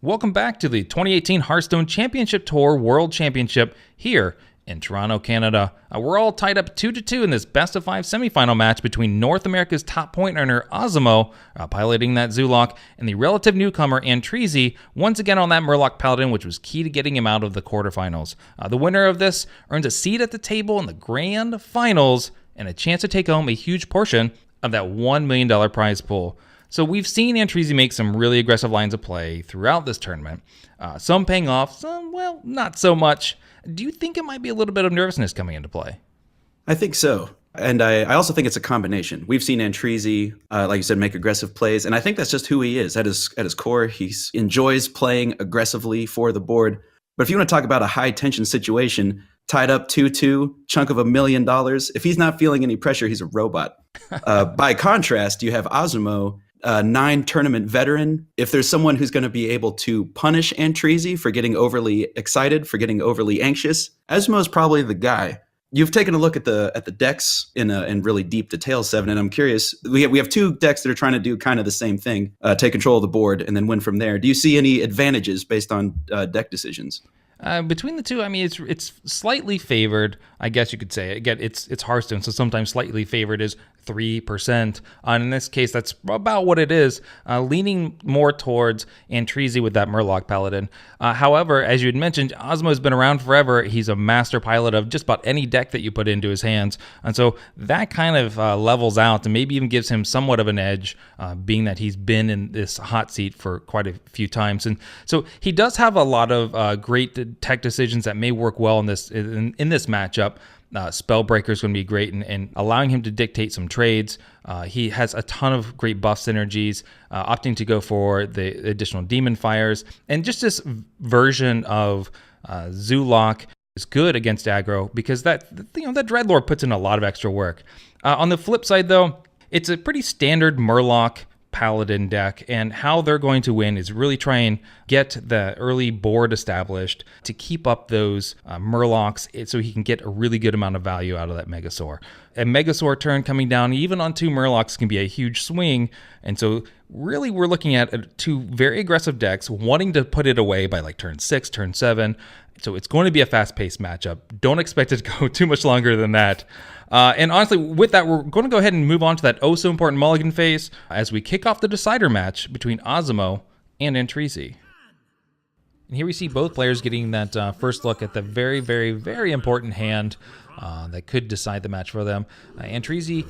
Welcome back to the 2018 Hearthstone Championship Tour World Championship here in Toronto, Canada. We're all tied up 2-2 in this best-of-5 semifinal match between North America's top point earner Osmo, piloting that Zulok, and the relative newcomer Antrizi, once again on that Murloc Paladin, which was key to getting him out of the quarterfinals. The winner of this earns a seat at the table in the grand finals and a chance to take home a huge portion of that $1 million prize pool. So we've seen Antrizi make some really aggressive lines of play throughout this tournament. Some paying off, some, well, not so much. Do you think it might be a little bit of nervousness coming into play? I think so. And I also think it's a combination. We've seen Antrizi, like you said, make aggressive plays. And I think that's just who he is. At his core, he enjoys playing aggressively for the board. But if you want to talk about a high-tension situation, tied up 2-2, chunk of $1 million, if he's not feeling any pressure, he's a robot. By contrast, you have Osmo, 9-tournament veteran. If there's someone who's going to be able to punish Antrizi for getting overly excited, for getting overly anxious, Osmo's probably the guy. You've taken a look at the decks in really deep detail, Seven, and I'm curious. We have two decks that are trying to do kind of the same thing: take control of the board and then win from there. Do you see any advantages based on deck decisions? Between the two, I mean, it's slightly favored, I guess you could say. Again, it's Hearthstone, so sometimes slightly favored is 3%. And in this case, that's about what it is, leaning more towards Antrizi with that Murloc Paladin. However, as you had mentioned, Osmo has been around forever. He's a master pilot of just about any deck that you put into his hands. And so that kind of levels out and maybe even gives him somewhat of an edge, being that he's been in this hot seat for quite a few times. And so he does have a lot of great tech decisions that may work well in this matchup. Spellbreaker is going to be great in allowing him to dictate some trades. He has a ton of great buff synergies, opting to go for the additional Demon Fires. And just this version of Zulok is good against aggro because that Dreadlord puts in a lot of extra work. On the flip side, though, it's a pretty standard Murloc Paladin deck, and how they're going to win is really try and get the early board established to keep up those Murlocs so he can get a really good amount of value out of that Megasaur. A Megasaur turn coming down even on 2 Murlocs can be a huge swing, and so really we're looking at two very aggressive decks wanting to put it away by like turn 6, turn 7. So it's going to be a fast-paced matchup. Don't expect it to go too much longer than that. And honestly, with that, we're going to go ahead and move on to that oh-so-important mulligan phase as we kick off the decider match between Osmo and Antrizi. And here we see both players getting that first look at the very, very, very important hand that could decide the match for them. Antrizi,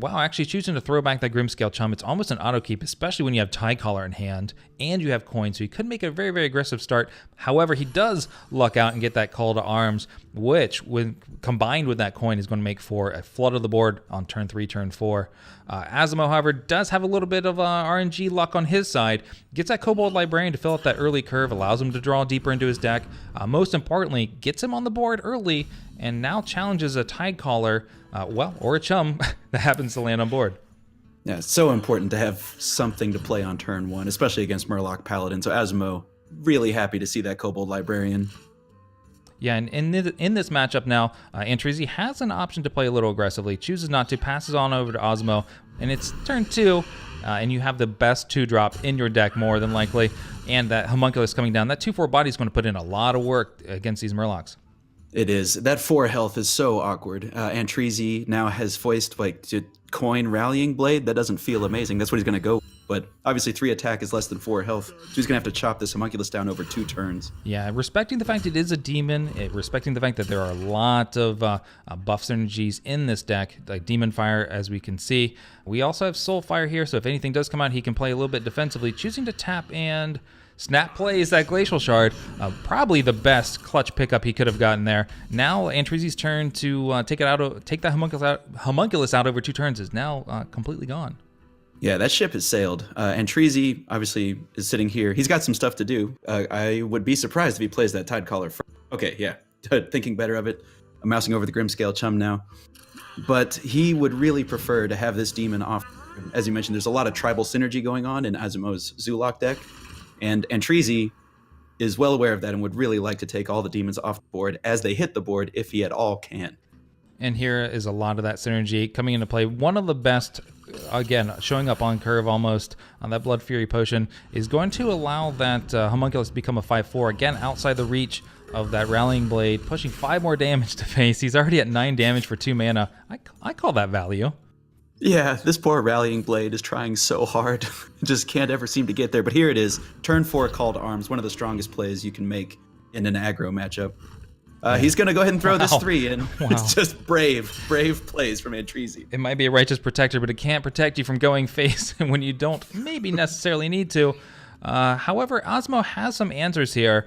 actually choosing to throw back that Grimscale Chum. It's almost an auto keep, especially when you have Tie Collar in hand and you have coins, so he could make a very, very aggressive start. However, he does luck out and get that Call to Arms, which, when combined with that coin, is going to make for a flood of the board on turn 3, turn 4. Osmo, however, does have a little bit of RNG luck on his side. Gets that Kobold Librarian to fill up that early curve, allows him to draw deeper into his deck. Most importantly, gets him on the board early, and now challenges a Tide Caller, or a Chum that happens to land on board. Yeah, it's so important to have something to play on turn 1, especially against Murloc Paladin. So Osmo, really happy to see that Kobold Librarian. Yeah, and in this matchup now, Antrizi has an option to play a little aggressively, chooses not to, passes on over to Osmo, and it's turn 2, and you have the best 2-drop in your deck more than likely, and that Homunculus coming down. That 2/4 body is going to put in a lot of work against these Murlocs. It is. That 4 health is so awkward. Antrizi now has voiced coin Rallying Blade. That doesn't feel amazing. That's what he's going to go. But obviously 3 attack is less than 4 health. So he's going to have to chop this Homunculus down over 2 turns. Yeah, respecting the fact it is a demon, respecting the fact that there are a lot of buff synergies in this deck, like Demon Fire, as we can see. We also have Soul Fire here, so if anything does come out, he can play a little bit defensively, choosing to tap and Snap plays that Glacial Shard, probably the best clutch pickup he could have gotten there. Now Antrizi's turn to take that Homunculus out over 2 turns is now completely gone. Yeah, that ship has sailed. Antrizi obviously is sitting here. He's got some stuff to do. I would be surprised if he plays that Tide Caller first. Okay, yeah, thinking better of it. I'm mousing over the Grimscale Chum now. But he would really prefer to have this demon off. As you mentioned, there's a lot of tribal synergy going on in Osmo's Zulok deck. And Antrizi is well aware of that and would really like to take all the demons off the board as they hit the board if he at all can. And here is a lot of that synergy coming into play. One of the best, again, showing up on curve almost on that Blood Fury potion is going to allow that homunculus to become a 5/4. Again, outside the reach of that Rallying Blade, pushing 5 more damage to face. He's already at 9 damage for 2 mana. I call that value. Yeah, this poor Rallying Blade is trying so hard. Just can't ever seem to get there. But here it is. Turn 4 Call to Arms, one of the strongest plays you can make in an aggro matchup. He's going to go ahead and throw this 3 in. Wow. It's just brave plays from Antrezi. It might be a Righteous Protector, but it can't protect you from going face when you don't maybe necessarily need to. However, Osmo has some answers here.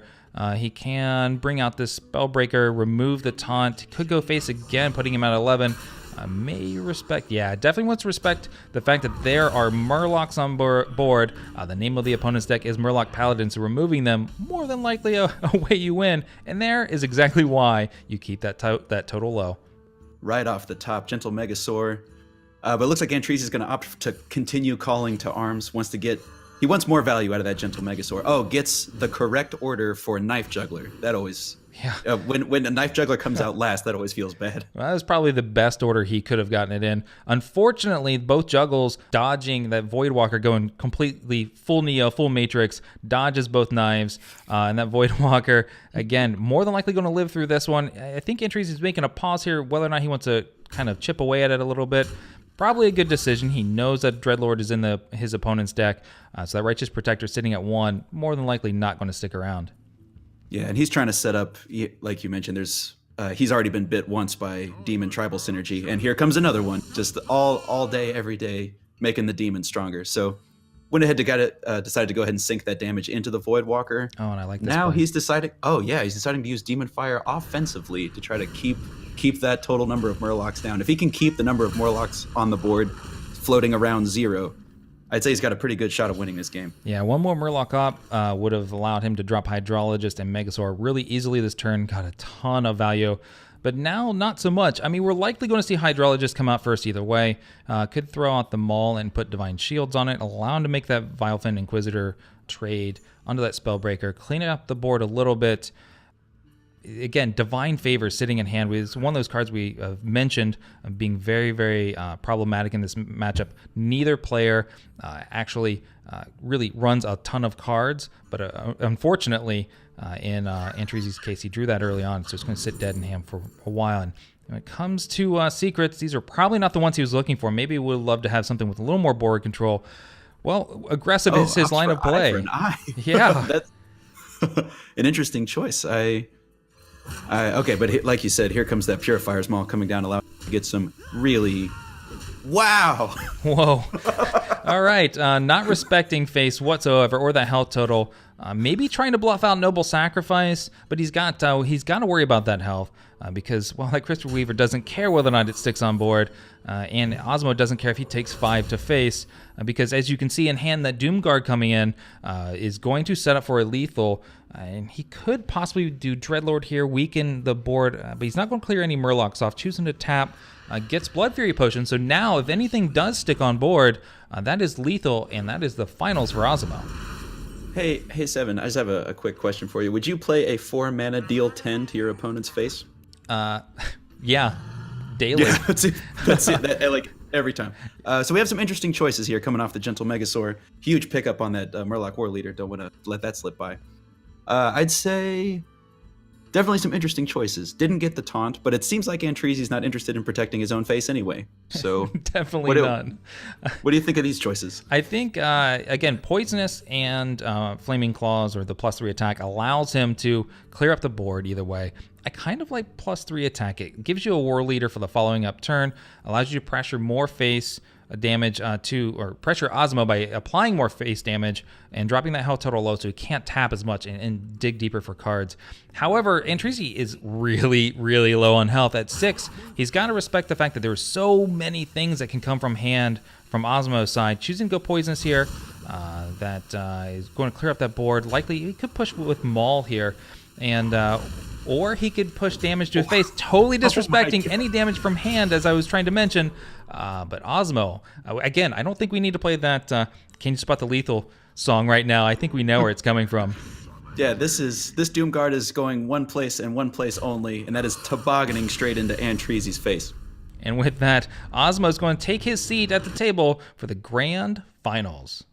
He can bring out this Spellbreaker, remove the taunt. He could go face again, putting him at 11. Definitely wants to respect the fact that there are Murlocs on board. The name of the opponent's deck is Murloc Paladin, so removing them more than likely a way you win. And there is exactly why you keep that total low. Right off the top, Gentle Megasaur. But it looks like Antrezi is going to opt to continue calling to arms. He wants more value out of that Gentle Megasaur. Oh, gets the correct order for Knife Juggler. That always... Yeah. When a Knife Juggler comes out last, that always feels bad. Well, that was probably the best order he could have gotten it in. Unfortunately, both Juggles dodging that Voidwalker, going completely full Neo, full Matrix, dodges both knives. And that Voidwalker, again, more than likely going to live through this one. I think Antrezi is making a pause here, whether or not he wants to kind of chip away at it a little bit. Probably a good decision. He knows that Dreadlord is in his opponent's deck. So that Righteous Protector sitting at 1, more than likely not going to stick around. Yeah, and he's trying to set up, like you mentioned, he's already been bit once by Demon Tribal Synergy, and here comes another one, just all day, every day, making the Demon stronger. So went ahead to decided to go ahead and sink that damage into the Voidwalker. Oh, and I like this now play. he's deciding to use Demon Fire offensively to try to keep that total number of Murlocs down. If he can keep the number of Murlocs on the board floating around 0, I'd say he's got a pretty good shot of winning this game. Yeah, one more Murloc up would have allowed him to drop Hydrologist and Megasaur really easily this turn. Got a ton of value. But now, not so much. I mean, we're likely going to see Hydrologist come out first either way. Could throw out the Maul and put Divine Shields on it, allow him to make that Vilefin Inquisitor trade onto that Spellbreaker, clean up the board a little bit. Again, Divine Favor sitting in hand is one of those cards we have mentioned being very, very problematic in this matchup. Neither player actually really runs a ton of cards, but unfortunately, in Antrezi's case, he drew that early on, so it's going to sit dead in hand for a while. And when it comes to secrets, these are probably not the ones he was looking for. Maybe he would love to have something with a little more board control. Well, aggressive is his line of play. For an eye. Yeah. That's an interesting choice. Okay, but like you said, here comes that Purifier's Maul coming down, allowing you to get some really... Wow! Whoa. All right, not respecting face whatsoever or that health total. Maybe trying to bluff out Noble Sacrifice, but he's got to worry about that health because, well, like Christopher Weaver doesn't care whether or not it sticks on board, and Osmo doesn't care if he takes 5 to face because, as you can see in hand, that Doomguard coming in is going to set up for a lethal, and he could possibly do Dreadlord here, weaken the board, but he's not going to clear any Murlocs off, choosing to tap. Gets Blood Fury Potion, so now if anything does stick on board, that is lethal, and that is the finals for Osmo. Hey, Seven, I just have a quick question for you. Would you play a 4-mana deal 10 to your opponent's face? Yeah, daily. Yeah, that's it. Like every time. So we have some interesting choices here coming off the Gentle Megasaur. Huge pickup on that Murloc War Leader. Don't want to let that slip by. I'd say... definitely some interesting choices. Didn't get the taunt, but it seems like Antrezi's not interested in protecting his own face anyway. So definitely not. What do you think of these choices? I think, again, Poisonous and Flaming Claws or the +3 attack allows him to clear up the board either way. I kind of like +3 attack. It gives you a War Leader for the following up turn, allows you to pressure more face damage or pressure Osmo by applying more face damage and dropping that health total low so he can't tap as much and dig deeper for cards. However, Antrezi is really, really low on health. At 6, he's got to respect the fact that there are so many things that can come from hand from Osmo's side. Choosing to go Poisonous here, that is going to clear up that board. Likely, he could push with Maul here, and or he could push damage to his face, totally disrespecting any damage from hand, as I was trying to mention. But Osmo, again, I don't think we need to play that Can You Spot the Lethal song right now. I think we know where it's coming from. Yeah, this Doomguard is going one place and one place only, and that is tobogganing straight into Antreezy's face. And with that, Ozma is going to take his seat at the table for the grand finals.